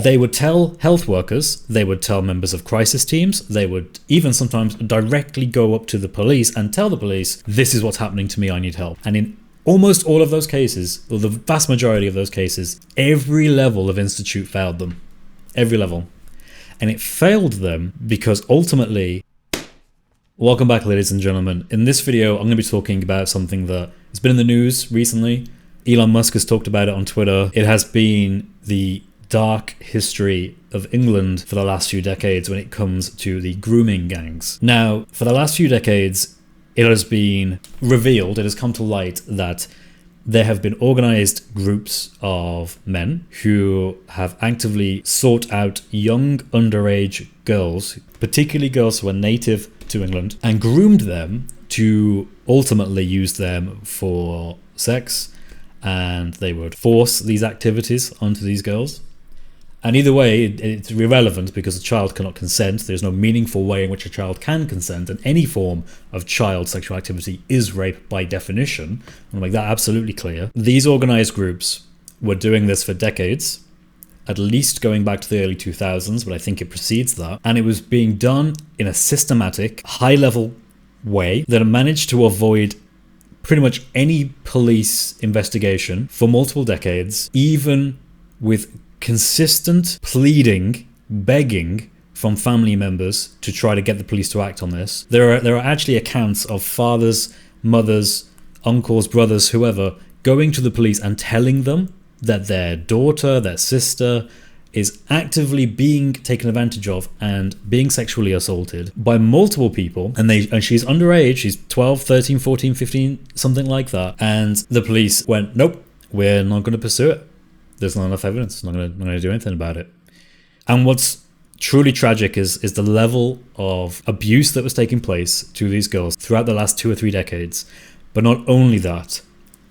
They would tell health workers, they would tell members of crisis teams, they would even sometimes directly go up to the police and tell the police, this is what's happening to me, I need help. And in almost all of those cases, or the vast majority of those cases, every level of institute failed them. Every level. And it failed them because ultimately... Welcome back, ladies and gentlemen. In this video, I'm going to be talking about something that has been in the news recently. Elon Musk has talked about it on Twitter. It has been the dark history of England for the last few decades when it comes to the grooming gangs. Now, for the last few decades, it has been revealed, it has come to light that there have been organized groups of men who have actively sought out young underage girls, particularly girls who are native to England, and groomed them to ultimately use them for sex, and they would force these activities onto these girls. And either way, it's irrelevant because a child cannot consent. There's no meaningful way in which a child can consent, and any form of child sexual activity is rape by definition. I'll make that absolutely clear. These organized groups were doing this for decades, at least going back to the early 2000s, but I think it precedes that. And it was being done in a systematic, high-level way that managed to avoid pretty much any police investigation for multiple decades, even with consistent pleading, begging from family members to try to get the police to act on this. There are actually accounts of fathers, mothers, uncles, brothers, whoever, going to the police and telling them that their daughter, their sister, is actively being taken advantage of and being sexually assaulted by multiple people, and she's underage, she's 12, 13, 14, 15, something like that, and the police went, nope, we're not going to pursue it. There's not enough evidence. I'm not going to do anything about it. And what's truly tragic is the level of abuse that was taking place to these girls throughout the last 2 or 3 decades. But not only that,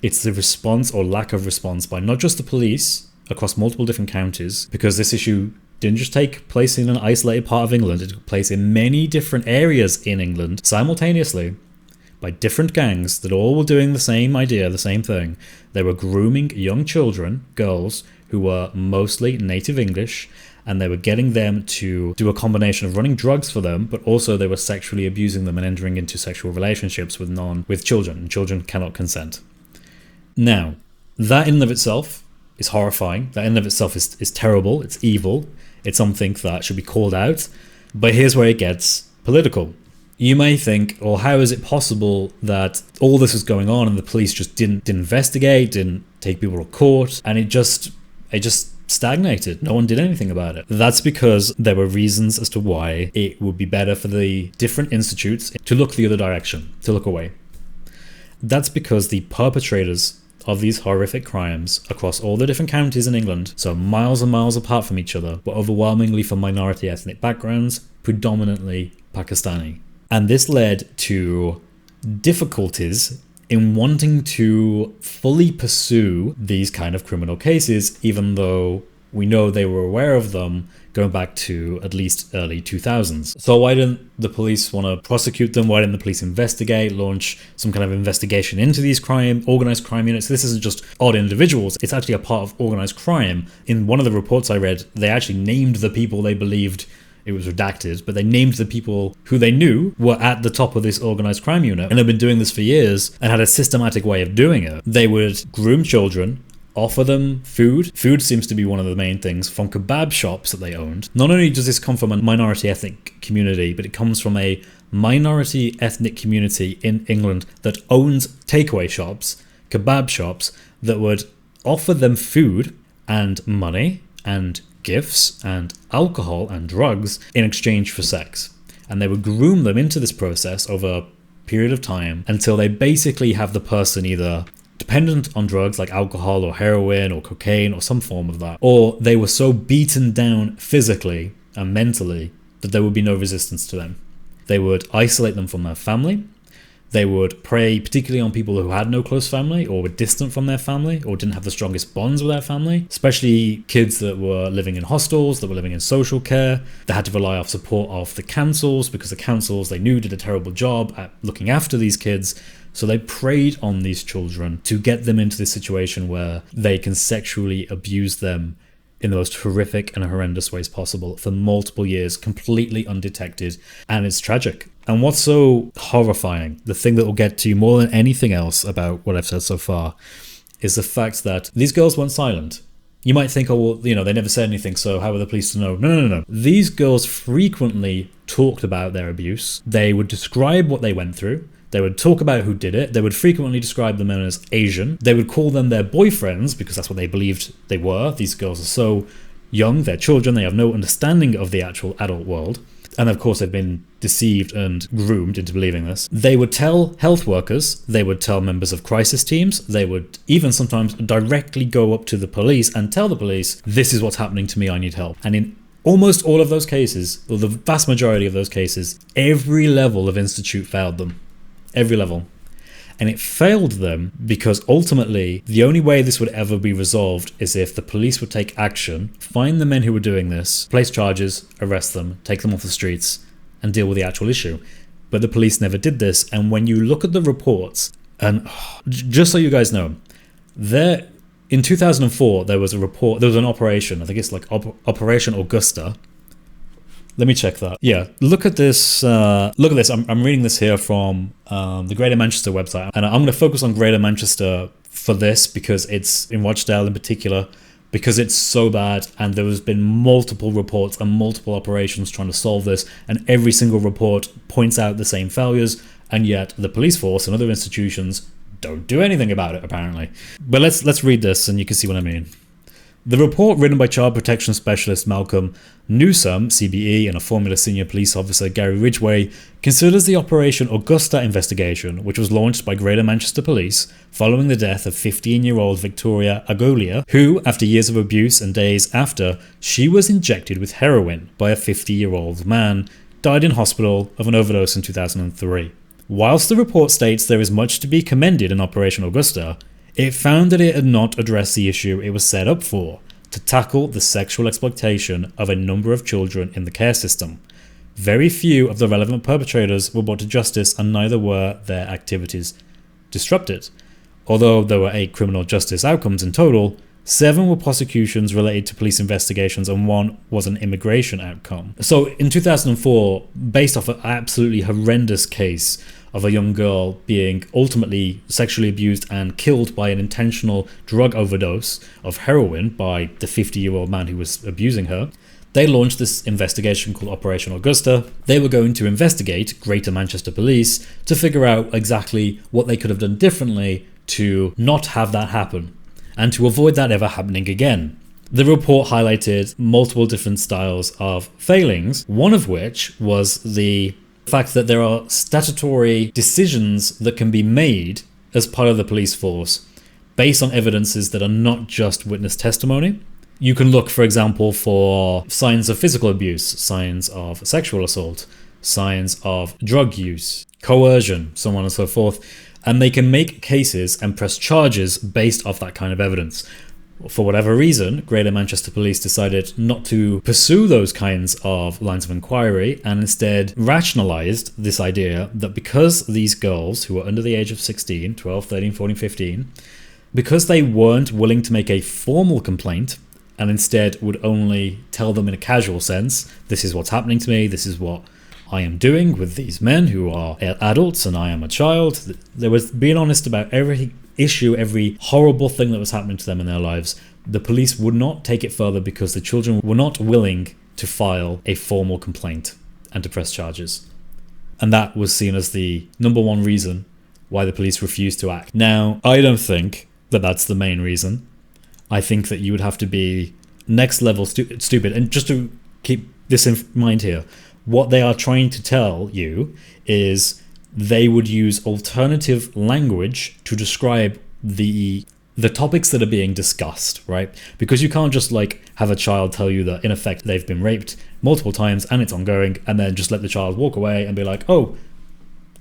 it's the response or lack of response by not just the police across multiple different counties, because this issue didn't just take place in an isolated part of England. It took place in many different areas in England simultaneously, by different gangs that all were doing the same idea, the same thing. They were grooming young children, girls, who were mostly native English, and they were getting them to do a combination of running drugs for them, but also they were sexually abusing them and entering into sexual relationships with children, and children cannot consent. Now, that in and of itself is horrifying. That in and of itself is terrible. It's evil. It's something that should be called out. But here's where it gets political. You may think, well, how is it possible that all this was going on and the police just didn't investigate, didn't take people to court, and it just stagnated? No one did anything about it. That's because there were reasons as to why it would be better for the different institutes to look the other direction, to look away. That's because the perpetrators of these horrific crimes across all the different counties in England, so miles and miles apart from each other, were overwhelmingly from minority ethnic backgrounds, predominantly Pakistani. And this led to difficulties in wanting to fully pursue these kind of criminal cases, even though we know they were aware of them going back to at least early 2000s. So why didn't the police want to prosecute them? Why didn't the police investigate, launch some kind of investigation into these organized crime units? This isn't just odd individuals, it's actually a part of organized crime. In one of the reports I read, they actually named the people they believed, it was redacted, but they named the people who they knew were at the top of this organized crime unit and had been doing this for years and had a systematic way of doing it. They would groom children, offer them food. Food seems to be one of the main things from kebab shops that they owned. Not only does this come from a minority ethnic community, but it comes from a minority ethnic community in England that owns takeaway shops, kebab shops, that would offer them food and money and gifts and alcohol and drugs in exchange for sex. And they would groom them into this process over a period of time until they basically have the person either dependent on drugs like alcohol or heroin or cocaine or some form of that, or they were so beaten down physically and mentally that there would be no resistance to them. They would isolate them from their family. They would prey particularly on people who had no close family or were distant from their family or didn't have the strongest bonds with their family, especially kids that were living in hostels, that were living in social care. They had to rely on support of the councils because the councils they knew did a terrible job at looking after these kids. So they preyed on these children to get them into this situation where they can sexually abuse them in the most horrific and horrendous ways possible for multiple years, completely undetected, and it's tragic. And what's so horrifying, the thing that will get to you more than anything else about what I've said so far, is the fact that these girls weren't silent. You might think, oh, well, you know, they never said anything, so how were the police to know? No. These girls frequently talked about their abuse. They would describe what they went through. They would talk about who did it. They would frequently describe the men as Asian. They would call them their boyfriends because that's what they believed they were. These girls are so young, they're children, they have no understanding of the actual adult world. And of course, they've been deceived and groomed into believing this. They would tell health workers, they would tell members of crisis teams, they would even sometimes directly go up to the police and tell the police, this is what's happening to me, I need help. And in almost all of those cases, or the vast majority of those cases, every level of institute failed them. Every level. And it failed them because ultimately the only way this would ever be resolved is if the police would take action, find the men who were doing this, place charges, arrest them, take them off the streets, and deal with the actual issue. But the police never did this. And when you look at the reports, and just so you guys know, in 2004 there was a report, there was an operation, I think it's like Operation Augusta. Let me check that. Yeah, look at this. Look at this. I'm reading this here from the Greater Manchester website, and I'm going to focus on Greater Manchester for this because it's in Rochdale in particular, because it's so bad, and there has been multiple reports and multiple operations trying to solve this, and every single report points out the same failures, and yet the police force and other institutions don't do anything about it apparently. But let's read this, and you can see what I mean. The report, written by child protection specialist Malcolm Newsome, CBE, and a former senior police officer Gary Ridgway, considers the Operation Augusta investigation, which was launched by Greater Manchester Police following the death of 15-year-old Victoria Agolia, who, after years of abuse and days after she was injected with heroin by a 50-year-old man, died in hospital of an overdose in 2003. Whilst the report states there is much to be commended in Operation Augusta, it found that it had not addressed the issue it was set up for, to tackle the sexual exploitation of a number of children in the care system. Very few of the relevant perpetrators were brought to justice, and neither were their activities disrupted. Although there were 8 criminal justice outcomes in total, 7 were prosecutions related to police investigations and 1 was an immigration outcome. So in 2004, based off an absolutely horrendous case of a young girl being ultimately sexually abused and killed by an intentional drug overdose of heroin by the 50-year-old man who was abusing her, they launched this investigation called Operation Augusta. They were going to investigate Greater Manchester Police to figure out exactly what they could have done differently to not have that happen and to avoid that ever happening again. The report highlighted multiple different styles of failings, one of which was the fact that there are statutory decisions that can be made as part of the police force based on evidences that are not just witness testimony. You can look, for example, for signs of physical abuse, signs of sexual assault, signs of drug use, coercion, so on and so forth, and they can make cases and press charges based off that kind of evidence. For whatever reason, Greater Manchester Police decided not to pursue those kinds of lines of inquiry and instead rationalised this idea that because these girls who were under the age of 16, 12, 13, 14, 15, because they weren't willing to make a formal complaint and instead would only tell them in a casual sense, this is what's happening to me, this is what I am doing with these men who are adults and I am a child. There was being honest about every issue, every horrible thing that was happening to them in their lives. The police would not take it further because the children were not willing to file a formal complaint and to press charges. And that was seen as the number one reason why the police refused to act. Now, I don't think that that's the main reason. I think that you would have to be next level stupid. And just to keep this in mind here, what they are trying to tell you is they would use alternative language to describe the topics that are being discussed, right? Because you can't just like have a child tell you that in effect they've been raped multiple times and it's ongoing and then just let the child walk away and be like, oh,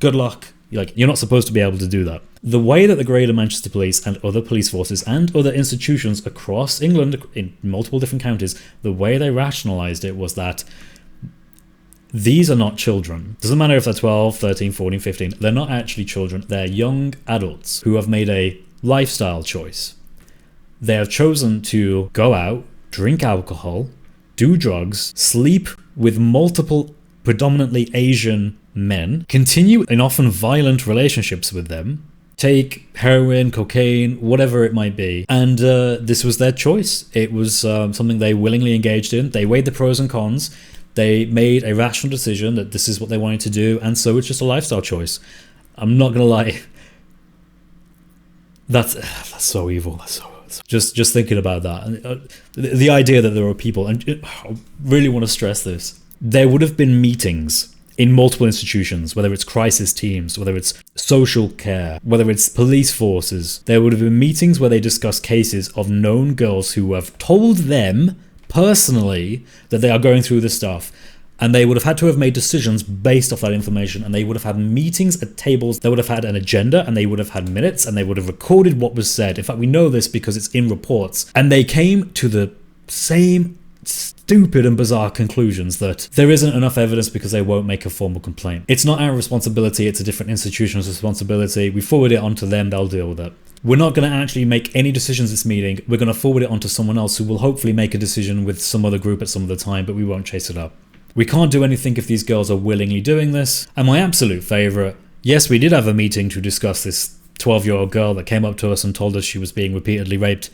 good luck. You're not supposed to be able to do that. The way that the Greater Manchester Police and other police forces and other institutions across England in multiple different counties, the way they rationalised it was that these are not children. Doesn't matter if they're 12, 13, 14, 15. They're not actually children. They're young adults who have made a lifestyle choice. They have chosen to go out, drink alcohol, do drugs, sleep with multiple predominantly Asian men, continue in often violent relationships with them, take heroin, cocaine, whatever it might be. And this was their choice. It was something they willingly engaged in. They weighed the pros and cons. They made a rational decision that this is what they wanted to do, and so it's just a lifestyle choice. I'm not gonna lie. That's so evil. That's so just thinking about that. The idea that there are people, and I really want to stress this, there would have been meetings in multiple institutions, whether it's crisis teams, whether it's social care, whether it's police forces. There would have been meetings where they discuss cases of known girls who have told them personally that they are going through this stuff. And they would have had to have made decisions based off that information, and they would have had meetings at tables. They would have had an agenda, and they would have had minutes, and they would have recorded what was said. In fact, we know this because it's in reports. And they came to the same stupid and bizarre conclusions that there isn't enough evidence because they won't make a formal complaint. It's not our responsibility, it's a different institution's responsibility. We forward it on to them, they'll deal with it. We're not going to actually make any decisions this meeting. We're going to forward it on to someone else who will hopefully make a decision with some other group at some other time, but we won't chase it up. We can't do anything if these girls are willingly doing this. And my absolute favourite, yes, we did have a meeting to discuss this 12-year-old girl that came up to us and told us she was being repeatedly raped,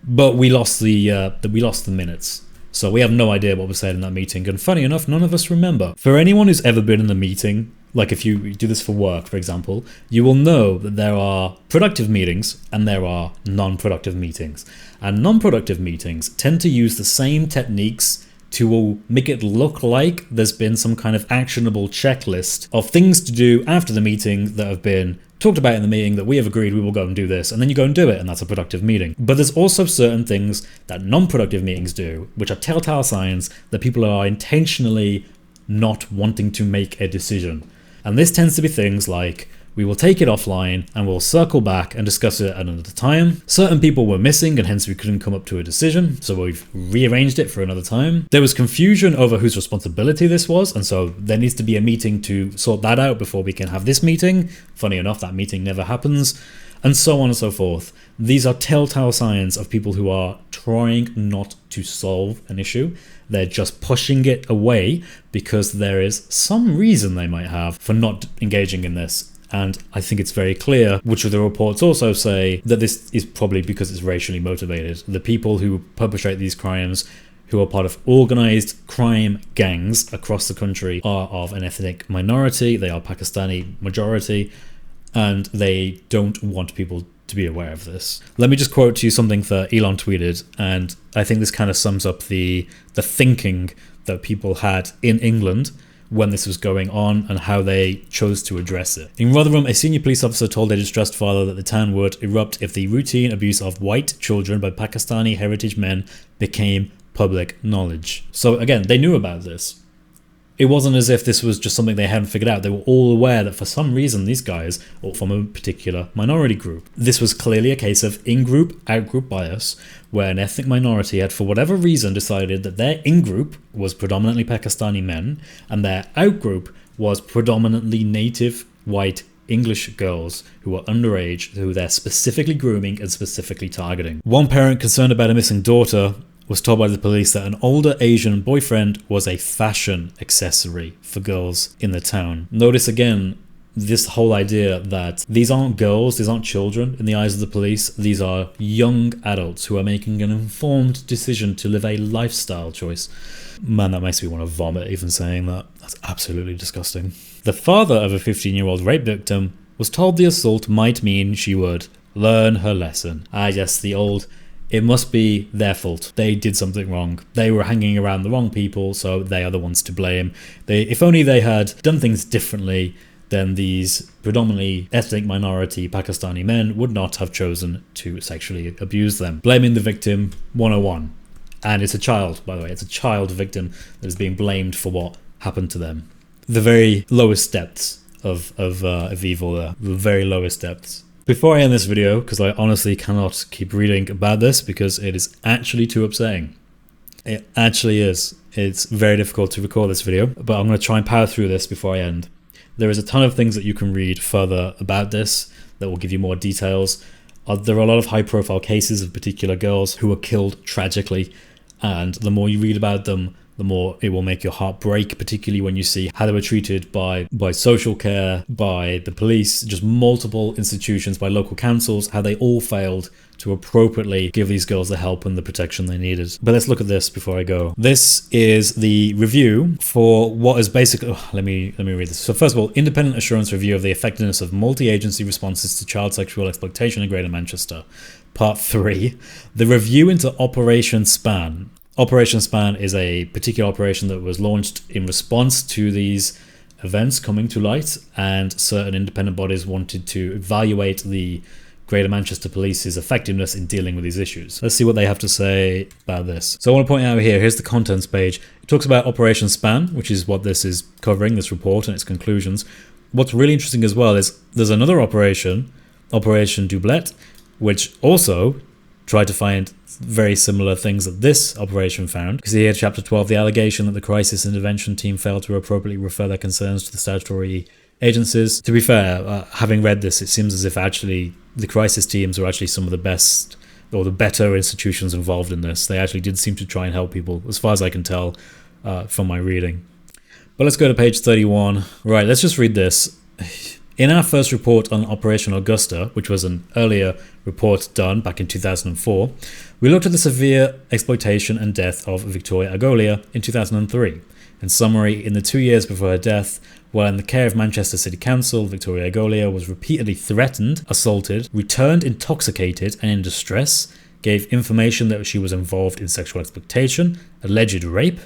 but we lost the minutes. So we have no idea what was said in that meeting, and funny enough, none of us remember. For anyone who's ever been in a meeting, like if you do this for work, for example, you will know that there are productive meetings and there are non-productive meetings. And non-productive meetings tend to use the same techniques to make it look like there's been some kind of actionable checklist of things to do after the meeting that have been talked about in the meeting that we have agreed we will go and do this, and then you go and do it, and that's a productive meeting. But there's also certain things that non-productive meetings do, which are telltale signs that people are intentionally not wanting to make a decision. And this tends to be things like, we will take it offline and we'll circle back and discuss it at another time. Certain people were missing and hence we couldn't come up to a decision, so we've rearranged it for another time. There was confusion over whose responsibility this was, and so there needs to be a meeting to sort that out before we can have this meeting. Funny enough, that meeting never happens, and so on and so forth. These are telltale signs of people who are trying not to solve an issue. They're just pushing it away because there is some reason they might have for not engaging in this. And I think it's very clear, which the reports also say, that this is probably because it's racially motivated. The people who perpetrate these crimes, who are part of organized crime gangs across the country, are of an ethnic minority. They are Pakistani majority, and they don't want people to be aware of this. Let me just quote to you something that Elon tweeted, and I think this kind of sums up the thinking that people had in England when this was going on and how they chose to address it. In Rotherham, a senior police officer told a distressed father that the town would erupt if the routine abuse of white children by Pakistani heritage men became public knowledge. So again, they knew about this. It wasn't as if this was just something they hadn't figured out. They were all aware that for some reason these guys were from a particular minority group. This was clearly a case of in-group, out-group bias, where an ethnic minority had for whatever reason decided that their in-group was predominantly Pakistani men and their out-group was predominantly native white English girls who were underage, who they're specifically grooming and specifically targeting. One parent concerned about a missing daughter was told by the police that an older Asian boyfriend was a fashion accessory for girls in the town. Notice again this whole idea that these aren't girls, these aren't children in the eyes of the police, these are young adults who are making an informed decision to live a lifestyle choice. Man, that makes me want to vomit even saying that. That's absolutely disgusting. The father of a 15-year-old rape victim was told the assault might mean she would learn her lesson. Ah yes, the old, it must be their fault. They did something wrong. They were hanging around the wrong people, so they are the ones to blame. If only they had done things differently, then these predominantly ethnic minority Pakistani men would not have chosen to sexually abuse them. Blaming the victim 101. And it's a child, by the way. It's a child victim that is being blamed for what happened to them. The very lowest depths of evil there. The very lowest depths. Before I end this video, because I honestly cannot keep reading about this because it is actually too upsetting. It actually is. It's very difficult to record this video, but I'm going to try and power through this before I end. There is a ton of things that you can read further about this that will give you more details. There are a lot of high-profile cases of particular girls who were killed tragically And the more you read about them, the more it will make your heart break, particularly when you see how they were treated by social care, by the police, just multiple institutions, by local councils, how they all failed to appropriately give these girls the help and the protection they needed. But let's look at this before I go. This is the review for what is basically... let me read this. So first of all, independent assurance review of the effectiveness of multi-agency responses to child sexual exploitation in Greater Manchester. Part 3, the review into Operation Span. Operation Span is a particular operation that was launched in response to these events coming to light, and certain independent bodies wanted to evaluate the Greater Manchester Police's effectiveness in dealing with these issues. Let's see what they have to say about this. So I want to point out here's the contents page. It talks about Operation Span, which is what this is covering, this report and its conclusions. What's really interesting as well is there's another operation, Operation Doublet, which also tried to find very similar things that this operation found. You see here, chapter 12, the allegation that the crisis intervention team failed to appropriately refer their concerns to the statutory agencies. To be fair, having read this, it seems as if actually the crisis teams are actually some of the best or the better institutions involved in this. They actually did seem to try and help people, as far as I can tell from my reading. But let's go to page 31. Right, let's just read this. In our first report on Operation Augusta, which was an earlier report done back in 2004, we looked at the severe exploitation and death of Victoria Agolia in 2003. In summary, in the 2 years before her death, while in the care of Manchester City Council, Victoria Agolia was repeatedly threatened, assaulted, returned intoxicated and in distress, gave information that she was involved in sexual exploitation, alleged rape,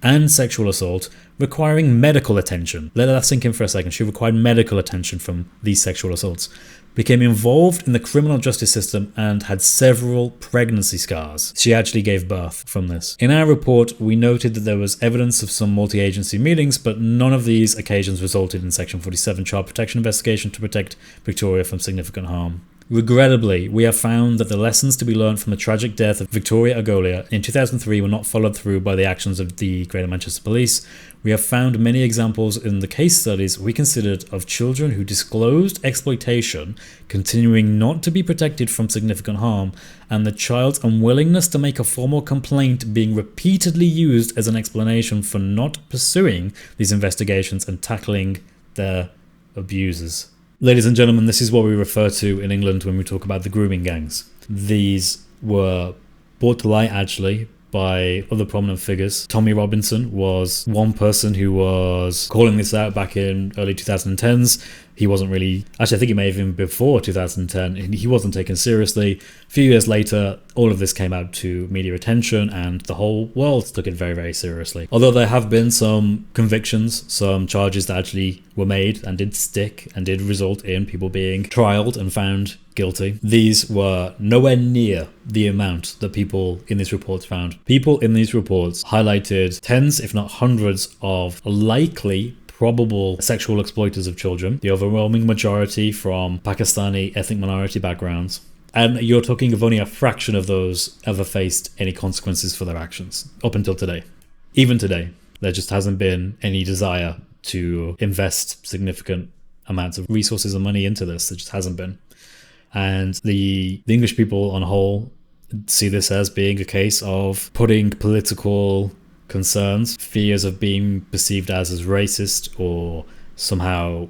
and sexual assault, requiring medical attention. Let that sink in for a second. She required medical attention from these sexual assaults, became involved in the criminal justice system, and had several pregnancy scars. She actually gave birth from this. In our report, we noted that there was evidence of some multi-agency meetings, but none of these occasions resulted in Section 47 child protection investigation to protect Victoria from significant harm. Regrettably, we have found that the lessons to be learned from the tragic death of Victoria Agolia in 2003 were not followed through by the actions of the Greater Manchester Police. We have found many examples in the case studies we considered of children who disclosed exploitation continuing not to be protected from significant harm, and the child's unwillingness to make a formal complaint being repeatedly used as an explanation for not pursuing these investigations and tackling their abusers. Ladies and gentlemen, this is what we refer to in England when we talk about the grooming gangs. These were brought to light actually by other prominent figures. Tommy Robinson was one person who was calling this out back in early 2010s. He wasn't really... Actually, I think it may have been before 2010. He wasn't taken seriously. A few years later, all of this came out to media attention and the whole world took it very, very seriously. Although there have been some convictions, some charges that actually were made and did stick and did result in people being trialed and found guilty. These were nowhere near the amount that people in these reports found. People in these reports highlighted tens, if not hundreds, of likely probable sexual exploiters of children, the overwhelming majority from Pakistani ethnic minority backgrounds. And you're talking of only a fraction of those ever faced any consequences for their actions, up until today. Even today, there just hasn't been any desire to invest significant amounts of resources and money into this. There just hasn't been. And the English people on a whole see this as being a case of putting political concerns, fears of being perceived as racist or somehow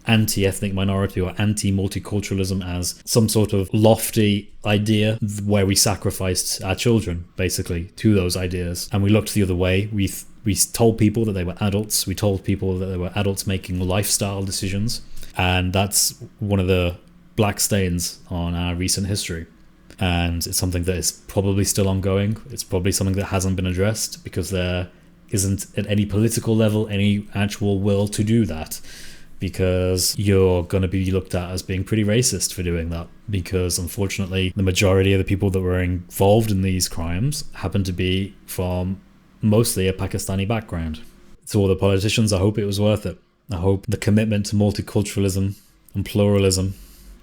anti-ethnic minority or anti-multiculturalism as some sort of lofty idea where we sacrificed our children basically to those ideas. And we looked the other way. We told people that they were adults. We told people that they were adults making lifestyle decisions. And that's one of the black stains on our recent history. And it's something that is probably still ongoing. It's probably something that hasn't been addressed because there isn't at any political level any actual will to do that, because you're going to be looked at as being pretty racist for doing that, because unfortunately the majority of the people that were involved in these crimes happen to be from mostly a Pakistani background. To all the politicians, I hope it was worth it. I hope the commitment to multiculturalism and pluralism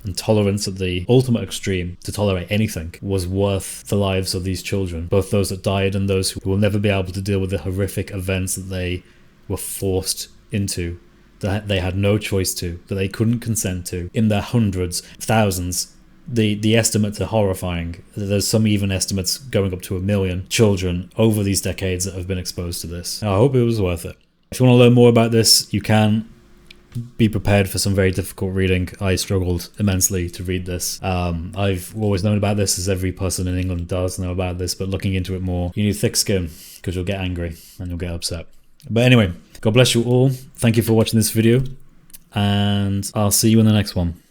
and tolerance at the ultimate extreme to tolerate anything was worth the lives of these children, both those that died and those who will never be able to deal with the horrific events that they were forced into, that they had no choice to, that they couldn't consent to, in their hundreds, thousands, the estimates are horrifying. There's some even estimates going up to 1 million children over these decades that have been exposed to this. I hope it was worth it. If you want to learn more about this, you can be prepared for some very difficult reading. I struggled immensely to read this. I've always known about this, as every person in England does know about this, but looking into it more, you need thick skin, because you'll get angry and you'll get upset. But anyway, God bless you all. Thank you for watching this video, and I'll see you in the next one.